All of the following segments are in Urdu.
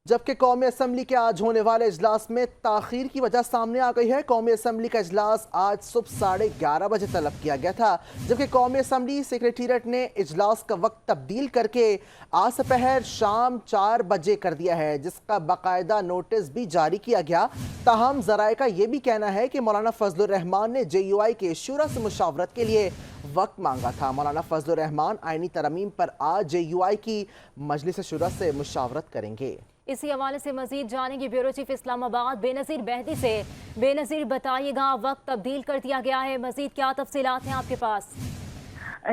جبکہ قومی اسمبلی کے آج ہونے والے اجلاس میں تاخیر کی وجہ سامنے آ گئی ہے۔ قومی اسمبلی کا اجلاس آج صبح 11:30 بجے طلب کیا گیا تھا، جبکہ قومی اسمبلی سیکریٹریٹ نے اجلاس کا وقت تبدیل کر کے آج سپہر شام 4 بجے کر دیا ہے، جس کا باقاعدہ نوٹس بھی جاری کیا گیا۔ تاہم ذرائع کا یہ بھی کہنا ہے کہ مولانا فضل الرحمان نے جے یو آئی کے شورا سے مشاورت کے لیے وقت مانگا تھا۔ مولانا فضل الرحمان آئینی ترمیم پر آج جے یو آئی کی مجلس شورا سے مشاورت کریں گے۔ اسی حوالے سے مزید جانیں گے بیورو چیف اسلام آباد بے نظیر مہدی سے۔ بے نظیر بتائیے گا، وقت تبدیل کر دیا گیا ہے، مزید کیا تفصیلات ہیں آپ کے پاس؟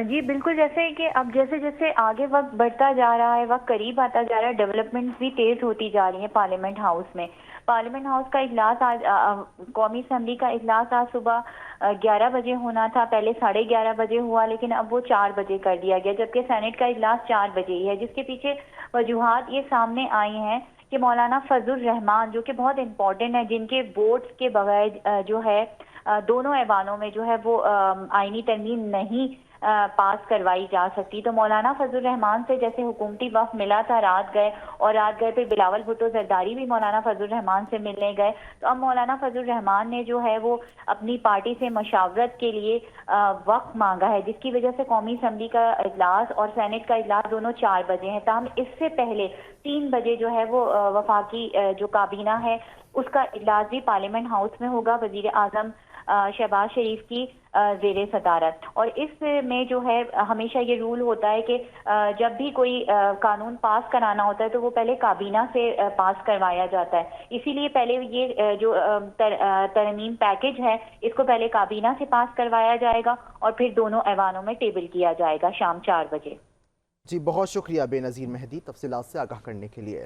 جی بالکل، جیسے کہ اب جیسے آگے وقت بڑھتا جا رہا ہے، وقت قریب آتا جا رہا ہے، ڈیولپمنٹس بھی تیز ہوتی جا رہی ہیں پارلیمنٹ ہاؤس میں۔ پارلیمنٹ ہاؤس کا اجلاس آج قومی اسمبلی کا اجلاس آج صبح 11 بجے ہونا تھا، پہلے 11:30 بجے ہوا، لیکن اب وہ 4 بجے کر دیا گیا، جبکہ سینٹ کا اجلاس 4 بجے ہی ہے، جس کے پیچھے وجوہات یہ سامنے آئی ہیں کہ مولانا فضل الرحمان جو کہ بہت امپورٹنٹ ہے، جن کے ووٹس کے بغیر جو ہے دونوں ایوانوں میں جو ہے وہ آئینی ترمیم نہیں پاس کروائی جا سکتی، تو مولانا فضل الرحمان سے جیسے حکومتی وفد ملا تھا، رات گئے اور رات گئے پھر بلاول بھٹو زرداری بھی مولانا فضل الرحمان سے ملنے گئے، تو اب مولانا فضل الرحمان نے جو ہے وہ اپنی پارٹی سے مشاورت کے لیے وقت مانگا ہے، جس کی وجہ سے قومی اسمبلی کا اجلاس اور سینٹ کا اجلاس دونوں 4 بجے ہیں۔ تاہم اس سے پہلے 3 بجے جو ہے وہ وفاقی جو کابینہ ہے اس کا اجلاس بھی پارلیمنٹ ہاؤس میں ہوگا، وزیر اعظم شہباز شریف کی زیر صدارت۔ اور اس میں جو ہے ہمیشہ یہ رول ہوتا ہے کہ جب بھی کوئی قانون پاس کرانا ہوتا ہے تو وہ پہلے کابینہ سے پاس کروایا جاتا ہے، اسی لیے پہلے یہ جو ترمیم پیکج ہے اس کو پہلے کابینہ سے پاس کروایا جائے گا اور پھر دونوں ایوانوں میں ٹیبل کیا جائے گا شام 4 بجے۔ جی بہت شکریہ بے نظیر مہدی، تفصیلات سے آگاہ کرنے کے لیے۔